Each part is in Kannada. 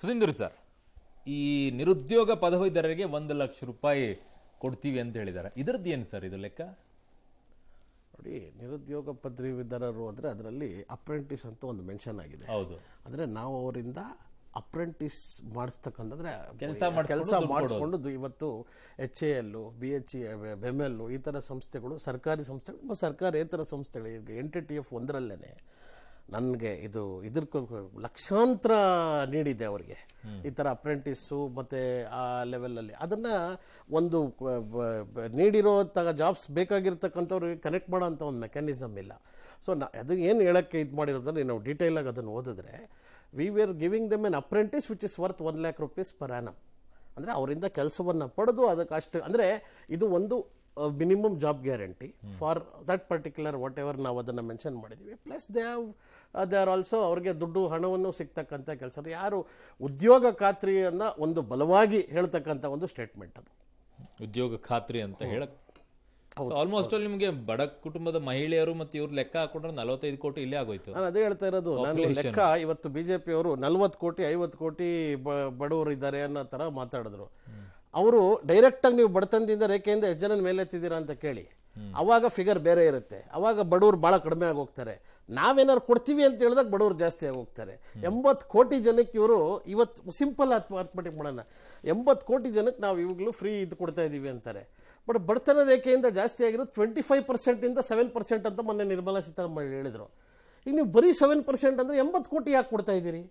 ಸುಧೀಂದ್ರ ಸರ್, ಈ ನಿರುದ್ಯೋಗ ಪದವೀಧರರಿಗೆ 1 ಲಕ್ಷ ರೂಪಾಯಿ ಕೊಡ್ತೀವಿ ಅಂತ ಹೇಳಿದ್ದಾರೆ. ಇದರದ್ದು ಏನು ಸರ್ ಇದು ಲೆಕ್ಕ? ನೋಡಿ, ನಿರುದ್ಯೋಗ ಪದವೀಧರರು ಅಂದರೆ ಅದರಲ್ಲಿ ಅಪ್ರೆಂಟಿಸ್ ಅಂತ ಒಂದು ಮೆನ್ಷನ್ ಆಗಿದೆ. ಹೌದು. ಅಂದರೆ ನಾವು ಅವರಿಂದ ಅಪ್ರೆಂಟಿಸ್ ಮಾಡಿಸ್ತಕ್ಕಂಥದ್ರೆ ಕೆಲಸ ಮಾಡಿಸ್ಕೊಂಡು ಇವತ್ತು HAL, BHE, BEMEL ಈ ಥರ ಸಂಸ್ಥೆಗಳು, ಸರ್ಕಾರಿ ಸಂಸ್ಥೆಗಳು, ಸರ್ಕಾರೇತರ ಸಂಸ್ಥೆಗಳು, ಈಗ NTTF ಒಂದರಲ್ಲೇ ನನಗೆ ಇದ್ರ ಲಕ್ಷಾಂತರ ನೀಡಿದೆ ಅವರಿಗೆ ಈ ಥರ ಅಪ್ರೆಂಟಿಸ್ಸು ಮತ್ತು ಆ ಲೆವೆಲಲ್ಲಿ ಅದನ್ನು ಒಂದು ನೀಡಿರೋ ಜಾಬ್ಸ್ ಬೇಕಾಗಿರ್ತಕ್ಕಂಥವ್ರಿಗೆ ಕನೆಕ್ಟ್ ಮಾಡೋ ಅಂಥ ಒಂದು ಮೆಕ್ಯಾನಿಸಮ್ ಇಲ್ಲ. ಸೊ ಅದು ಏನು ಹೇಳೋಕ್ಕೆ ಇದು ಮಾಡಿರೋದ್ರೆ ನಾವು ಡೀಟೇಲಾಗಿ ಅದನ್ನು ಓದಿದ್ರೆ, we are giving them N apprentice which is worth 1 lakh rupees per annum. ಅಂದರೆ ಅವರಿಂದ ಕೆಲಸವನ್ನು ಪಡೆದು ಅದಕ್ಕೆ ಅಷ್ಟು, ಅಂದರೆ ಇದು ಒಂದು minimum job guarantee for that particular what ever ನಾವು ಅದನ್ನು ಮೆನ್ಷನ್ ಮಾಡಿದ್ದೀವಿ. ಪ್ಲಸ್ ದೇ ಆರ್ ಆಲ್ಸೋ ಅವ್ರಿಗೆ ದುಡ್ಡು ಹಣವನ್ನು ಸಿಗ್ತಕ್ಕಂಥ ಕೆಲಸ. ಯಾರು ಉದ್ಯೋಗ ಖಾತ್ರಿಯನ್ನು ಒಂದು ಬಲವಾಗಿ ಹೇಳ್ತಕ್ಕಂಥ ಒಂದು ಸ್ಟೇಟ್ಮೆಂಟ್ ಅದು ಉದ್ಯೋಗ ಖಾತ್ರಿ ಅಂತ ಹೇಳಕ್. ಆಲ್ಮೋಸ್ಟ್ ಅಲ್ಲಿ ನಿಮಗೆ ಬಡ ಕುಟುಂಬದ ಮಹಿಳೆಯರು ಮತ್ತು ಇವ್ರು ಲೆಕ್ಕ ಹಾಕೊಂಡ್ರೆ 45 ಕೋಟಿ ಇಲ್ಲೇ ಆಗೋಯ್ತು. ನಾನು ಅದೇ ಹೇಳ್ತಾ ಇರೋದು. ನಾನು ಲೆಕ್ಕ ಇವತ್ತು BJP ಅವರು 40 ಕೋಟಿ 50 ಕೋಟಿ ಬಡವರು ಇದ್ದಾರೆ ಅನ್ನೋ ಥರ ಮಾತಾಡಿದ್ರು. ಅವರು ಡೈರೆಕ್ಟಾಗಿ ನೀವು ಬಡತನದಿಂದ ರೇಖೆಯಿಂದ ಎಷ್ಟು ಜನ ಮೇಲೆತ್ತಿದ್ದೀರಾ ಅಂತ ಕೇಳಿ, ಅವಾಗ ಫಿಗರ್ ಬೇರೆ ಇರುತ್ತೆ. ಅವಾಗ ಬಡವರು ಭಾಳ ಕಡಿಮೆ ಆಗಿ ಹೋಗ್ತಾರೆ. ನಾವೇನಾದ್ರು ಕೊಡ್ತೀವಿ ಅಂತ ಹೇಳಿದಾಗ ಬಡವರು ಜಾಸ್ತಿ ಆಗಿ ಹೋಗ್ತಾರೆ. 80 ಕೋಟಿ ಜನಕ್ಕೆ ಇವರು ಇವತ್ತು ಸಿಂಪಲ್ ಅರ್ಥಮೆಟಿಕ್ ಮಾಡೋಣ, 80 ಕೋಟಿ ಜನಕ್ಕೆ ನಾವು ಇವಾಗಲೂ ಫ್ರೀ ಇದು ಕೊಡ್ತಾ ಇದ್ದೀವಿ ಅಂತಾರೆ. ಬಟ್ ಬಡತನ ರೇಖೆಯಿಂದ ಜಾಸ್ತಿ ಆಗಿರೋದು 25% 7% ಅಂತ ಮೊನ್ನೆ ನಿರ್ಮಲಾ ಸೀತಾರಾಮನ್ ಹೇಳಿದರು. ಈಗ ನೀವು ಬರೀ 7% ಅಂದರೆ 80 ಕೋಟಿ ಯಾಕೆ ಕೊಡ್ತಾ ಇದ್ದೀರಿ?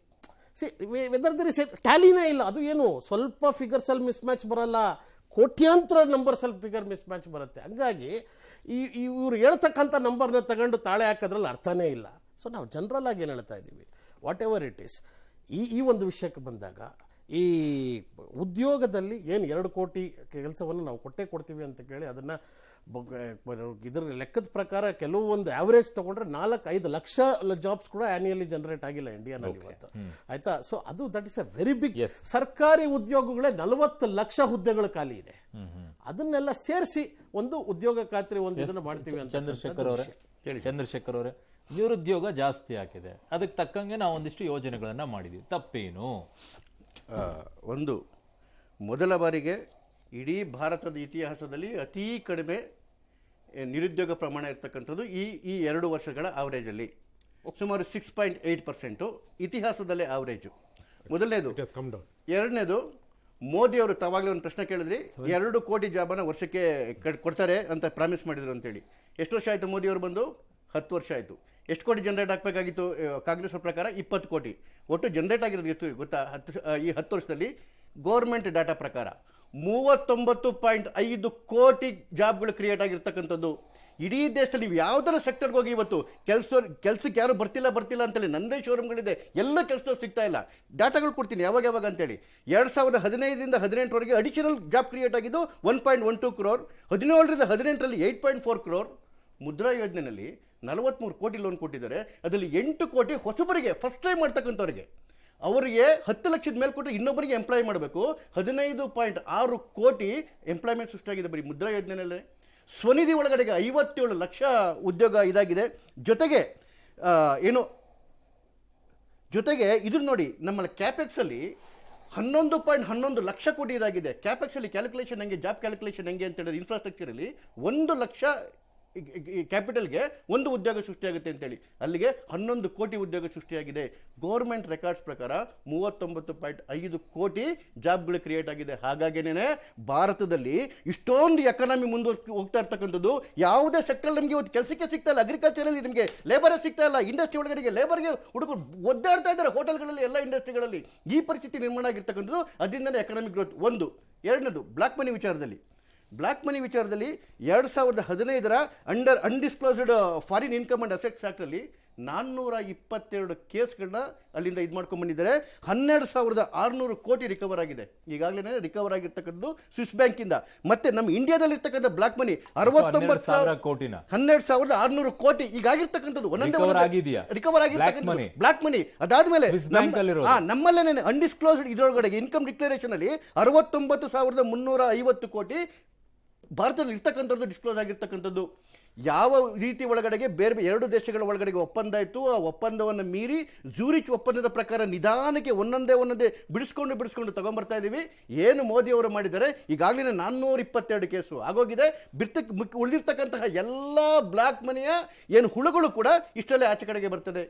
ವೆದರ್ ದರ್ ಇಸ್ ಟ್ಯಾಲಿನೇ ಇಲ್ಲ. ಅದು ಏನು ಸ್ವಲ್ಪ ಫಿಗರ್ಸಲ್ಲಿ ಮಿಸ್ ಮ್ಯಾಚ್ ಬರಲ್ಲ, ಕೋಟ್ಯಾಂತರ ನಂಬರ್ಸಲ್ಲಿ ಫಿಗರ್ ಮಿಸ್ ಮ್ಯಾಚ್ ಬರುತ್ತೆ. ಹಂಗಾಗಿ ಇವ್ರು ಹೇಳ್ತಕ್ಕಂಥ ನಂಬರ್ನ ತಗೊಂಡು ತಾಳೆ ಹಾಕೋದ್ರಲ್ಲಿ ಅರ್ಥನೇ ಇಲ್ಲ. ಸೊ ನಾವು ಜನರಲ್ ಆಗಿ ಏನು ಹೇಳ್ತಾ ಇದ್ದೀವಿ, ವಾಟ್ ಎವರ್ ಇಟ್ ಈಸ್, ಈ ಒಂದು ವಿಷಯಕ್ಕೆ ಬಂದಾಗ ಈ ಉದ್ಯೋಗದಲ್ಲಿ ಏನು 2 ಕೋಟಿ ಕೆಲಸವನ್ನು ನಾವು ಕೊಡ್ತೀವಿ ಅಂತ ಕೇಳಿ ಅದನ್ನು ಇದರ ಲೆಕ್ಕದ ಪ್ರಕಾರ ಕೆಲವೊಂದು ಆವರೇಜ್ ತಗೊಂಡ್ರೆ 4-5 ಲಕ್ಷ ಜಾಬ್ಸ್ ಕೂಡ ಆನ್ಯುಯಲಿ ಜನರೇಟ್ ಆಗಿಲ್ಲ ಇಂಡಿಯಾನಲ್ಲಿ ಇವತ್ತು, ಆಯ್ತಾ? ಸೊ ಅದು that is a very big. ಸರ್ಕಾರಿ ಉದ್ಯೋಗಗಳೇ 40 ಲಕ್ಷ ಹುದ್ದೆಗಳು ಖಾಲಿ ಇದೆ. ಅದನ್ನೆಲ್ಲ ಸೇರಿಸಿ ಒಂದು ಉದ್ಯೋಗ ಖಾತ್ರಿ ಒಂದು ಇದನ್ನು ಮಾಡ್ತೀವಿ ಅಂತ. ಚಂದ್ರಶೇಖರ್ ಅವರೇ, ನಿರುದ್ಯೋಗ ಜಾಸ್ತಿ ಆಗಿದೆ, ಅದಕ್ಕೆ ತಕ್ಕಂಗೆ ನಾವು ಒಂದಿಷ್ಟು ಯೋಜನೆಗಳನ್ನ ಮಾಡಿದ್ವಿ, ತಪ್ಪೇನು? ಒಂದು ಮೊದಲ ಬಾರಿಗೆ ಇಡೀ ಭಾರತದ ಇತಿಹಾಸದಲ್ಲಿ ಅತೀ ಕಡಿಮೆ ನಿರುದ್ಯೋಗ ಪ್ರಮಾಣ ಇರ್ತಕ್ಕಂಥದ್ದು ಈ 2 ವರ್ಷಗಳ ಆವರೇಜಲ್ಲಿ ಸುಮಾರು 6.8% ಇತಿಹಾಸದಲ್ಲೇ ಆವರೇಜು. ಮೊದಲನೇದು. ಎರಡನೇದು, ಮೋದಿಯವರು ತಾವಾಗಲೇ ಒಂದು ಪ್ರಶ್ನೆ ಕೇಳಿದ್ರಿ, 2 ಕೋಟಿ ಜಾಬನ್ನು ವರ್ಷಕ್ಕೆ ಕೊಡ್ತಾರೆ ಅಂತ ಪ್ರಾಮಿಸ್ ಮಾಡಿದ್ರು ಅಂತೇಳಿ. ಎಷ್ಟು ವರ್ಷ ಆಯಿತು ಮೋದಿಯವರು ಬಂದು? 10 ವರ್ಷ ಆಯಿತು. ಎಷ್ಟು ಕೋಟಿ ಜನರೇಟ್ ಆಗಬೇಕಾಗಿತ್ತು ಕಾಂಗ್ರೆಸ್ ಪ್ರಕಾರ? 20 ಕೋಟಿ. ಒಟ್ಟು ಜನರೇಟ್ ಆಗಿರೋದು ಎಷ್ಟು ಗೊತ್ತಾ? ಈ 10 ವರ್ಷದಲ್ಲಿ ಗೌರ್ಮೆಂಟ್ ಡಾಟಾ ಪ್ರಕಾರ 39.5 ಕೋಟಿ ಜಾಬ್ಗಳು ಕ್ರಿಯೇಟ್ ಆಗಿರ್ತಕ್ಕಂಥದ್ದು. ಇಡೀ ದೇಶದಲ್ಲಿ ನೀವು ಯಾವುದರ ಸೆಕ್ಟರ್ಗೆ ಹೋಗಿ ಇವತ್ತು ಕೆಲಸಕ್ಕೆ ಯಾರು ಬರ್ತಿಲ್ಲ ಅಂತೇಳಿ ನಂದೇ ಶೋರೂಮ್ಗಳಿದೆ, ಎಲ್ಲ ಕೆಲಸದವ್ರು ಸಿಗ್ತಾ ಇಲ್ಲ. ಡಾಟಾಗಳು ಕೊಡ್ತೀನಿ ಯಾವಾಗ ಅಂತೇಳಿ. 2015ರಿಂದ 18ರವರೆಗೆ ಅಡಿಷನಲ್ ಜಾಬ್ ಕ್ರಿಯೇಟ್ ಆಗಿದ್ದು 1.12 crore. 17ರಿಂದ 18ರಲ್ಲಿ 8.4 crore. ಮುದ್ರಾ ಯೋಜನೆಯಲ್ಲಿ 43 ಕೋಟಿ ಲೋನ್ ಕೊಟ್ಟಿದ್ದಾರೆ. ಅದರಲ್ಲಿ 8 ಕೋಟಿ ಹೊಸಬರಿಗೆ, ಫಸ್ಟ್ ಟೈಮ್ ಮಾಡ್ತಕ್ಕಂಥವ್ರಿಗೆ. ಅವರಿಗೆ 10 ಲಕ್ಷದ ಮೇಲೆ ಕೊಟ್ಟು ಇನ್ನೊಬ್ಬರಿಗೆ ಎಂಪ್ಲಾಯ್ ಮಾಡಬೇಕು. 15.6 ಕೋಟಿ ಎಂಪ್ಲಾಯ್ಮೆಂಟ್ ಸೃಷ್ಟಿಯಾಗಿದೆ ಬರೀ ಮುದ್ರಾ ಯೋಜನೆಯಲ್ಲೇ. ಸ್ವನಿಧಿ ಒಳಗಡೆಗೆ 57 ಲಕ್ಷ ಉದ್ಯೋಗ ಇದಾಗಿದೆ. ಜೊತೆಗೆ ಇದನ್ನು ನೋಡಿ, ನಮ್ಮ ಕ್ಯಾಪೆಕ್ಸಲ್ಲಿ 11.11 ಲಕ್ಷ ಕೋಟಿ ಇದಾಗಿದೆ. ಕ್ಯಾಪೆಕ್ಸಲ್ಲಿ ಕ್ಯಾಲ್ಕುಲೇಷನ್ ಹೆಂಗೆ, ಜಾಬ್ ಕ್ಯಾಲ್ಕುಲೇಷನ್ ಹೆಂಗೆ ಅಂತ ಹೇಳಿದ್ರೆ, ಇನ್ಫ್ರಾಸ್ಟ್ರಕ್ಚರಲ್ಲಿ 1 ಲಕ್ಷ ಕ್ಯಾಪಿಟಲ್ಗೆ 1 ಉದ್ಯೋಗ ಸೃಷ್ಟಿಯಾಗುತ್ತೆ ಅಂತೇಳಿ, ಅಲ್ಲಿಗೆ 11 ಕೋಟಿ ಉದ್ಯೋಗ ಸೃಷ್ಟಿಯಾಗಿದೆ. ಗೌರ್ಮೆಂಟ್ ರೆಕಾರ್ಡ್ಸ್ ಪ್ರಕಾರ 39.5 ಕೋಟಿ ಜಾಬ್ಗಳು ಕ್ರಿಯೇಟ್ ಆಗಿದೆ. ಹಾಗಾಗಿನೇ ಭಾರತದಲ್ಲಿ ಇಷ್ಟೊಂದು ಎಕಾನಮಿ ಹೋಗ್ತಾ ಇರ್ತಕ್ಕಂಥದ್ದು. ಯಾವುದೇ ಸೆಕ್ಟರ್ ನಮಗೆ ಇವತ್ತು ಕೆಲಸಕ್ಕೆ ಸಿಗ್ತಾ ಇಲ್ಲ. ಅಗ್ರಿಕಲ್ಚರಲ್ಲಿ ನಿಮಗೆ ಲೇಬರೇ ಸಿಗ್ತಾ ಇಲ್ಲ. ಇಂಡಸ್ಟ್ರಿ ಒಳಗಡೆಗೆ ಲೇಬರ್ಗೆ ಹುಡುಗರು ಒದ್ದಾಡ್ತಾ ಇದ್ದಾರೆ, ಹೋಟೆಲ್ಗಳಲ್ಲಿ, ಎಲ್ಲ ಇಂಡಸ್ಟ್ರಿಗಳಲ್ಲಿ. ಈ ಪರಿಸ್ಥಿತಿ ನಿರ್ಮಾಣ ಆಗಿರ್ತಕ್ಕಂಥದ್ದು ಅದರಿಂದನೇ ಎಕಾನಮಿಕ್ ಗ್ರೋತ್. ಒಂದು. ಎರಡನೇದು, ಬ್ಲ್ಯಾಕ್ ಮನಿ ವಿಚಾರದಲ್ಲಿ 2015ರ undisclosed foreign income and assets actually 422 ಕೇಸ್ಗಳನ್ನ ಅಲ್ಲಿಂದ ಇದು ಮಾಡ್ಕೊಂಡು ಬಂದಿದ್ದಾರೆ. 12,600 ಕೋಟಿ ರಿಕವರ್ ಆಗಿದೆ. ಈಗಾಗಲೇ ರಿಕವರ್ ಆಗಿರ್ತಕ್ಕಂಥದ್ದು ಸ್ವಿಸ್ ಬ್ಯಾಂಕಿಂದ. ಮತ್ತೆ ನಮ್ಮ ಇಂಡಿಯಾದಲ್ಲಿ ಇರ್ತಕ್ಕಂಥ ಬ್ಲಾಕ್ ಮನಿ 69,000 ಕೋಟಿನ 12,600 ಕೋಟಿ ಈಗಾಗಿರ್ತಕ್ಕಂಥದ್ದು ರಿಕವರ್ ಆಗಿರ್ತಕ್ಕಂಥ ಬ್ಲಾಕ್ ಮನಿ. ಅದಾದ್ಮೇಲೆ ನಮ್ಮಲ್ಲೇನೆ ಅನ್ಡಿಸ್ಕ್ಲೋಸ್ಡ್ ಇದರೊಳಗಡೆ ಇನ್ಕಮ್ ಡಿಕ್ಲರೇಷನ್ ಅಲ್ಲಿ 69,350 ಕೋಟಿ ಭಾರತದಲ್ಲಿ ಇರ್ತಕ್ಕಂಥದ್ದು ಡಿಸ್ಕ್ಲೋಸ್ ಆಗಿರ್ತಕ್ಕಂಥದ್ದು. ಯಾವ ರೀತಿ ಒಳಗಡೆಗೆ ಬೇರೆ ಎರಡು ದೇಶಗಳ ಒಳಗಡೆಗೆ ಒಪ್ಪಂದ ಇತ್ತು, ಆ ಒಪ್ಪಂದವನ್ನು ಮೀರಿ ಝೂರಿಚ್ ಒಪ್ಪಂದದ ಪ್ರಕಾರ ನಿಧಾನಕ್ಕೆ ಒಂದೊಂದೇ ಬಿಡಿಸ್ಕೊಂಡು ತಗೊಂಡ್ಬರ್ತಾ ಇದ್ದೀವಿ. ಏನು ಮೋದಿ ಅವರು ಮಾಡಿದ್ದಾರೆ, ಈಗಾಗಲೇ 422 ಕೇಸು ಆಗೋಗಿದೆ. ಉಳಿದಿರ್ತಕ್ಕಂತಹ ಎಲ್ಲ ಬ್ಲಾಕ್ ಮನಿಯ ಏನು ಹುಳುಗಳು ಕೂಡ ಇಷ್ಟಲ್ಲೇ ಆಚೆ ಕಡೆಗೆ ಬರ್ತದೆ.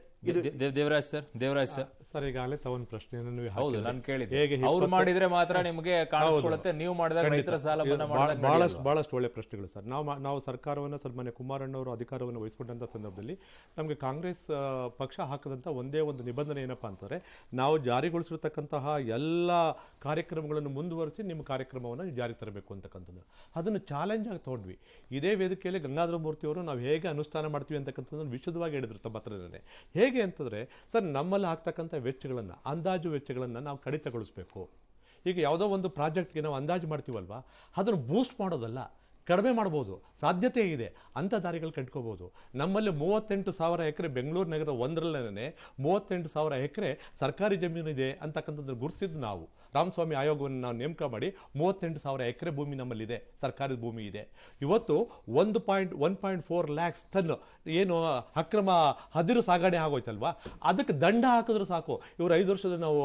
ದೇವರಾಜ್ ಸರ್ ಸರ್ ಈಗಾಗಲೇ ತಾವೊಂದು ಪ್ರಶ್ನೆಯನ್ನು ನೀವು ಹೌದು ನಾನು ಕೇಳಿದ್ದೆ. ಹೇಗೆ ಅವ್ರು ಮಾಡಿದ್ರೆ ಮಾತ್ರ ನಿಮಗೆ ಕಾಣಿಸ್ಕೊಳ್ಳುತ್ತೆ, ನೀವು ಮಾಡಿದಾಗ ರೈತರ ಸಾಲ ಮನ್ನಾ ಮಾಡಿದಾಗ ಬಹಳಷ್ಟು ಒಳ್ಳೆ ಪ್ರಶ್ನೆಗಳು ಸರ್. ನಾವು ಸರ್ಕಾರವನ್ನು ಸನ್ಮಾನ್ಯ ಕುಮಾರಣ್ಣವರು ಅಧಿಕಾರವನ್ನು ವಹಿಸಿಕೊಂಡಂಥ ಸಂದರ್ಭದಲ್ಲಿ ನಮಗೆ ಕಾಂಗ್ರೆಸ್ ಪಕ್ಷ ಹಾಕದಂಥ ಒಂದೇ ಒಂದು ನಿಬಂಧನೆ ಏನಪ್ಪಾ ಅಂತಂದ್ರೆ, ನಾವು ಜಾರಿಗೊಳಿಸಿರ್ತಕ್ಕಂತಹ ಎಲ್ಲ ಕಾರ್ಯಕ್ರಮಗಳನ್ನು ಮುಂದುವರಿಸಿ ನಿಮ್ಮ ಕಾರ್ಯಕ್ರಮವನ್ನು ಜಾರಿ ತರಬೇಕು ಅಂತಕ್ಕಂಥದ್ದು. ಅದನ್ನು ಚಾಲೆಂಜ್ ಆಗಿ ತಗೊಂಡ್ವಿ. ಇದೇ ವೇದಿಕೆಯಲ್ಲಿ ಗಂಗಾಧರ ಮೂರ್ತಿಯವರು ನಾವು ಹೇಗೆ ಅನುಷ್ಠಾನ ಮಾಡ್ತೀವಿ ಅಂತಕ್ಕಂಥದ್ದನ್ನು ವಿಶದವಾಗಿ ಹೇಳಿದ್ರು ತಮ್ಮ ಹತ್ರನೇ. ಹೇಗೆ ಅಂತಂದ್ರೆ ಸರ್, ನಮ್ಮಲ್ಲಿ ಆಗ್ತಕ್ಕಂಥ ವೆಚ್ಚಗಳನ್ನು, ಅಂದಾಜು ವೆಚ್ಚಗಳನ್ನು ನಾವು ಕಡಿತಗೊಳಿಸಬೇಕು. ಈಗ ಯಾವುದೋ ಒಂದು ಪ್ರಾಜೆಕ್ಟ್ಗೆ ನಾವು ಅಂದಾಜು ಮಾಡ್ತೀವಲ್ವಾ, ಅದನ್ನು ಬೂಸ್ಟ್ ಮಾಡೋದಲ್ಲ, ಕಡಿಮೆ ಮಾಡ್ಬೋದು, ಸಾಧ್ಯತೆ ಇದೆ, ಅಂಥ ದಾರಿಗಳು ಕಂಡ್ಕೋಬೋದು. ನಮ್ಮಲ್ಲಿ 38,000 ಎಕರೆ ಬೆಂಗಳೂರು ನಗರ ಒಂದರಲ್ಲೇ 38,000 ಎಕರೆ ಸರ್ಕಾರಿ ಜಮೀನು ಇದೆ ಅಂತಕ್ಕಂಥದ್ದು ಗುರುತಿಸಿದ್ದು ನಾವು. ರಾಮಸ್ವಾಮಿ ಆಯೋಗವನ್ನು ನಾವು ನೇಮಕ ಮಾಡಿ 38,000 ಎಕರೆ ಭೂಮಿ ನಮ್ಮಲ್ಲಿದೆ, ಸರ್ಕಾರದ ಭೂಮಿ ಇದೆ. ಇವತ್ತು 1.4 ಲ್ಯಾಕ್ಸ್ ಟನ್ ಏನು ಅಕ್ರಮ ಹದಿರು ಸಾಗಣೆ ಆಗೋಯ್ತಲ್ವಾ, ಅದಕ್ಕೆ ದಂಡ ಹಾಕಿದ್ರು ಸಾಕು, ಇವರು 5 ವರ್ಷದ ನಾವು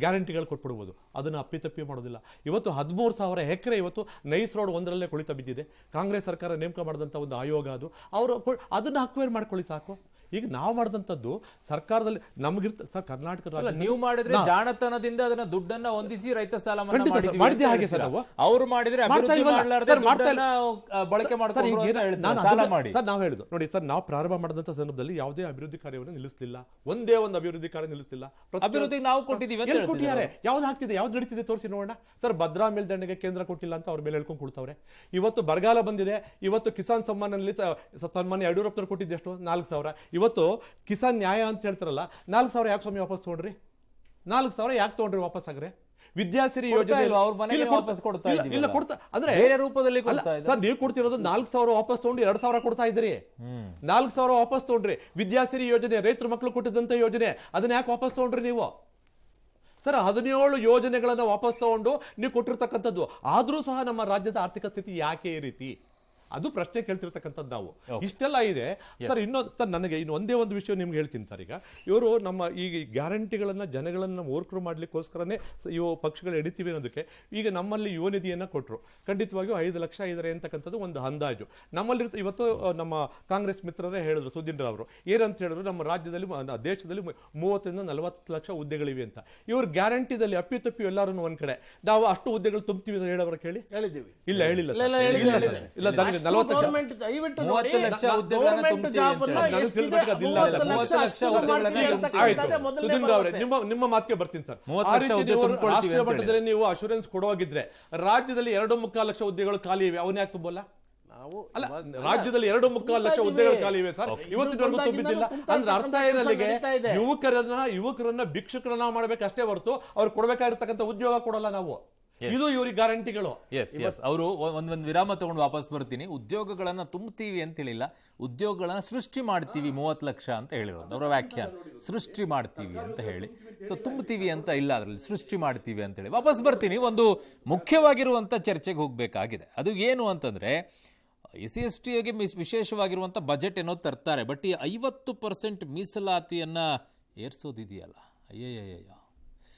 ಗ್ಯಾರಂಟಿಗಳು ಕೊಟ್ಬಿಡ್ಬೋದು. ಅದನ್ನು ಅಪ್ಪಿತಪ್ಪಿ ಮಾಡೋದಿಲ್ಲ. ಇವತ್ತು 13,000 ಎಕರೆ ಇವತ್ತು ನೈಸ್ ರೋಡ್ ಒಂದರಲ್ಲೇ ಕುಳಿತ ಬಿದ್ದಿದೆ. ಕಾಂಗ್ರೆಸ್ ಸರ್ಕಾರ ನೇಮಕ ಮಾಡಿದಂಥ ಒಂದು ಆಯೋಗ ಅದು, ಅವರು ಅದನ್ನು ಅಕ್ವೈರ್ ಮಾಡ್ಕೊಳ್ಳಿ ಸಾಕು. ಈಗ ನಾವು ಮಾಡಿದಂಥದ್ದು ಸರ್ಕಾರದಲ್ಲಿ ನಮಗಿರ್ತ ಸರ್, ಕರ್ನಾಟಕ ರಾಜ್ಯ ನೀವು ಮಾಡಿದ್ರೆ ಜಾಣತನದಿಂದ ಅದನ್ನ ದುಡ್ಡನ್ನ ಹೊಂದಿಸಿ ರೈತ ಸಾಲ ಮನ್ನಾ ಖಂಡಿತ ಸರ್, ಮಾಡಿದ್ದೀವಿ ಮಾಡಿದ್ದೇ ಅಂತ ಹಾಗೆ ಸರ್ ಹೇಳ್ತೀರಾ. ನಾವು. ಅವ್ರು ಮಾಡಿದ್ರೆ ಮಾಡ್ತಾ ಅಭಿವೃದ್ಧಿ ಇಲ್ವಲ್ಲ? ಮಾಡ್ಲಾರ್ದೆ ಸರ್, ಮಾಡ್ತಾ ದುಡ್ಡನ್ನ ಬಳಕೆ ಮಾಡ್ಕೊಂಡು ಅಂತ ಹೇಳ್ತಾರೆ, ಸಾಲ ಮಾಡಿ. ಸರ್ ನಾವು ಹೇಳುದು ನೋಡಿ ಸರ್, ನಾವು ಪ್ರಾರಂಭ ಮಾಡಿದಂಥ ಸಂದರ್ಭದಲ್ಲಿ ಯಾವುದೇ ಅಭಿವೃದ್ಧಿ ಕಾರ್ಯವನ್ನು ನಿಲ್ಲಿಸಲಿಲ್ಲ, ಒಂದೇ ಒಂದು ಅಭಿವೃದ್ಧಿ ಕಾರ್ಯ ನಿಲ್ಲಿಸಲಿಲ್ಲ. ಅಭಿವೃದ್ಧಿಗೆ ನಾವು ಕೊಟ್ಟಿದ್ದೀವಿ ಅಂತ ಎಲ್ಲಿ ಹೇಳ್ತಿದ್ದಾರೆ. ಕೊಟ್ಟಿದ್ದಾರೆ, ಯಾವ್ದು ಆಗ್ತಿದೆ, ಯಾವ್ದು ನಡೀತಿದೆ ತೋರಿಸಿ ನೋಡೋಣ. ಸರ್, ಭದ್ರಾ ಮೇಲ್ದಂಡೆಗೆ ಕೇಂದ್ರ ಕೊಟ್ಟಿಲ್ಲ ಅಂತ ಅವ್ರ ಮೇಲೆ ಹೇಳ್ಕೊಂಡು ಕೊಡ್ತಾವ್ರೆ. ಇವತ್ತು ಬರಗಾಲ ಬಂದಿದೆ, ಇವತ್ತು ಕಿಸಾನ್ ಸಮ್ಮಾನಲ್ಲಿ ಸನ್ಮಾನ್ಯ ಯಡಿಯೂರಪ್ಪನವ್ರು ಕೊಟ್ಟಿದ್ದು ಎಷ್ಟು, 4,000. ಇವತ್ತು ಕಿಸಾನ್ ನ್ಯಾಯ ಅಂತ ಹೇಳ್ತಾರಲ್ಲ, 4,000 ಯಾಕೆ ಸ್ವಾಮಿ ವಾಪಸ್ ತಗೊಂಡ್ರಿ? 4,000 ಯಾಕೆ ತಗೊಂಡ್ರಿ ವಾಪಸ್? ಆಗ್ರೆ ವಿದ್ಯಾಸಿರಿ ಯೋಜನೆ ಅವ್ರ ಮನೆಗೆ ವಾಪಸ್ ಕೊಡ್ತಾ ಇದ್ದೀವಿ. ಇಲ್ಲ ಕೊಡ್ತಾ ಅಂದ್ರೆ ಬೇರೆ ರೂಪದಲ್ಲಿ ಕೊಡ್ತಾ ಇದ್ದಾರೆ. ಸರ್, ನೀವು ಕೊಡ್ತಿರೋದು 4,000 ವಾಪಸ್ ತಗೊಂಡು 2,000 ಕೊಡ್ತಾ ಇದ್ರಿ. 4,000 ವಾಪಸ್ ತಗೊಂಡ್ರಿ. ವಿದ್ಯಾಸಿರಿ ಯೋಜನೆ ರೈತರ ಮಕ್ಕಳು ಕೊಟ್ಟಿದ್ದಂತ ಯೋಜನೆ, ಅದನ್ನ ಯಾಕೆ ವಾಪಸ್ ತಗೊಂಡ್ರಿ ನೀವು? ಸರ್, 17 ಯೋಜನೆಗಳನ್ನು ವಾಪಸ್ ತಗೊಂಡು ನೀವು ಕೊಟ್ಟಿರ್ತಕ್ಕಂಥದ್ದು. ಆದ್ರೂ ಸಹ ನಮ್ಮ ರಾಜ್ಯದ ಆರ್ಥಿಕ ಸ್ಥಿತಿ ಯಾಕೆ ಈ ರೀತಿ? ಅದು ಪ್ರಶ್ನೆ ಕೇಳ್ತಿರ್ತಕ್ಕಂಥದ್ದು ನಾವು. ಇಷ್ಟೆಲ್ಲ ಇದೆ ಸರ್. ಸರ್, ನನಗೆ ಇನ್ನು ಒಂದೇ ಒಂದು ವಿಷಯ ನಿಮ್ಗೆ ಹೇಳ್ತೀನಿ ಸರ್. ಈಗ ಇವರು ನಮ್ಮ ಈ ಗ್ಯಾರಂಟಿಗಳನ್ನ ಜನಗಳನ್ನ ಮೂರ್ಖರು ಮಾಡ್ಲಿಕ್ಕೋಸ್ಕರನೇ ಇವು ಪಕ್ಷಗಳು ಎಡಿತೀವಿ ಅನ್ನೋದಕ್ಕೆ ಈಗ ನಮ್ಮಲ್ಲಿ ಯುವ ನಿಧಿಯನ್ನ ಕೊಟ್ಟರು. ಖಂಡಿತವಾಗಿಯೂ 5 ಲಕ್ಷ ಇದ್ದಾರೆ ಅಂತಕ್ಕಂಥದ್ದು ಒಂದು ಅಂದಾಜು. ನಮ್ಮಲ್ಲಿ ಇವತ್ತು ನಮ್ಮ ಕಾಂಗ್ರೆಸ್ ಮಿತ್ರರೇ ಹೇಳಿದ್ರು, ಸುಧೀಂದ್ರ ಅವರು ಏನಂತ ಹೇಳಿದ್ರು, ನಮ್ಮ ರಾಜ್ಯದಲ್ಲಿ ದೇಶದಲ್ಲಿ 30 ರಿಂದ 40 ಲಕ್ಷ ಹುದ್ದೆಗಳಿವೆ ಅಂತ. ಇವರು ಗ್ಯಾರಂಟಿದಲ್ಲಿ ಅಪ್ಪಿತಪ್ಪಿ ಎಲ್ಲರೂ ಒಂದ್ ಕಡೆ ನಾವು ಅಷ್ಟು ಹುದ್ದೆಗಳು ತುಂಬ್ತೀವಿ ಅಂತ ಹೇಳೋರ ಕೇಳಿ ಹೇಳಿದ್ದೀವಿ. ಇಲ್ಲ, ಹೇಳಿಲ್ಲ ಇಲ್ಲ, ಸರ್. ಹೇಳಿದ್ದೀವಿ. ಇಲ್ಲ, ನನಗೆ 40 ಲಕ್ಷ ಗೌರ್ಮೆಂಟ್ ದಯವಿಟ್ಟು ನೋಡಿ, 30 ಲಕ್ಷ ಹುದ್ದೆಗಳನ್ನ ಗೌರ್ಮೆಂಟ್ ತುಂಬ್ತೀವಿ ಜಾಬ್ ಅನ್ನ ಅಂತ ಎಷ್ಟಿದೆ, ನನಗೆ ಅದಿಲ್ಲ. 30 ಲಕ್ಷ ಅಷ್ಟು ಮಾಡ್ತೀವಿ ಅಂತಕ್ಕಂಥದ್ದೇ ಮೊದಲನೇ ಸುಧೀಂದ್ರ ಅವರೇ, ಭರವಸೆ. ನಿಮ್ಮ ಮಾತಿಗೆ ಬರ್ತೀನಿ ಸರ್. 30 ಆ ಲಕ್ಷ ರೀತಿ ಹುದ್ದೆ ನೀವು ತುಂಬಿಕೊಳ್ತೀವಿ ರಾಷ್ಟ್ರೀಯ ಅಂತ ಮಟ್ಟದಲ್ಲಿ ನೀವು ಅಶೂರೆನ್ಸ್ ಕೊಡುವಾಗಿದ್ರೆ ರಾಜ್ಯದಲ್ಲಿ 2.25 ಲಕ್ಷ ಹುದ್ದೆಗಳು ಖಾಲಿ ಇವೆ, ಅವನ್ನ ಯಾಕೆ ತುಂಬಲ್ಲ? ನಾವು ಅಲ್ಲ, ರಾಜ್ಯದಲ್ಲಿ 2.25 ಲಕ್ಷ ಹುದ್ದೆಗಳು ಖಾಲಿ ಇವೆ ಸರ್, ಇವತ್ತಿನವರೆಗೂ ತುಂಬಿದ್ದಿಲ್ಲ. ಅಂದ್ರೆ ಅರ್ಥ ಏನಲ್ಲಿಗೆ, ಯುವಕರನ್ನ ಭಿಕ್ಷುಕರನ್ನ ಮಾಡ್ಬೇಕಷ್ಟೇ ಹೊರತು ಅವ್ರು ಕೊಡ್ಬೇಕಾಗಿರ್ತಕ್ಕಂಥ ಉದ್ಯೋಗ ಕೊಡಲ್ಲ ನಾವು. ಇದು ಇವ್ರಿಗೆ ಗ್ಯಾರಂಟಿಗಳು. ಎಸ್ ಅವರು ಒಂದೊಂದು ವಿರಾಮ ತಗೊಂಡು ವಾಪಸ್ ಬರ್ತೀನಿ. ಉದ್ಯೋಗಗಳನ್ನ ತುಂಬುತ್ತೀವಿ ಅಂತ ಹೇಳಿಲ್ಲ, ಉದ್ಯೋಗಗಳನ್ನ ಸೃಷ್ಟಿ ಮಾಡ್ತೀವಿ 30 ಲಕ್ಷ ಅಂತ ಹೇಳಿರೋದು ಅವರ ವ್ಯಾಖ್ಯಾನ. ಸೃಷ್ಟಿ ಮಾಡ್ತೀವಿ ಅಂತ ಹೇಳಿ, ಸೊ ತುಂಬುತ್ತೀವಿ ಅಂತ ಇಲ್ಲ, ಅದರಲ್ಲಿ ಸೃಷ್ಟಿ ಮಾಡ್ತೀವಿ ಅಂತ ಹೇಳಿ ವಾಪಸ್ ಬರ್ತೀನಿ. ಒಂದು ಮುಖ್ಯವಾಗಿರುವಂಥ ಚರ್ಚೆಗೆ ಹೋಗಬೇಕಾಗಿದೆ. ಅದು ಏನು ಅಂತಂದ್ರೆ, SC/ST ಗೆ ವಿಶೇಷವಾಗಿರುವಂಥ ಬಜೆಟ್ ಏನೋ ತರ್ತಾರೆ, ಬಟ್ ಈ 50% ಮೀಸಲಾತಿಯನ್ನ ಏರ್ಸೋದಿದೆಯಲ್ಲ, ಅಯ್ಯಯ್ಯ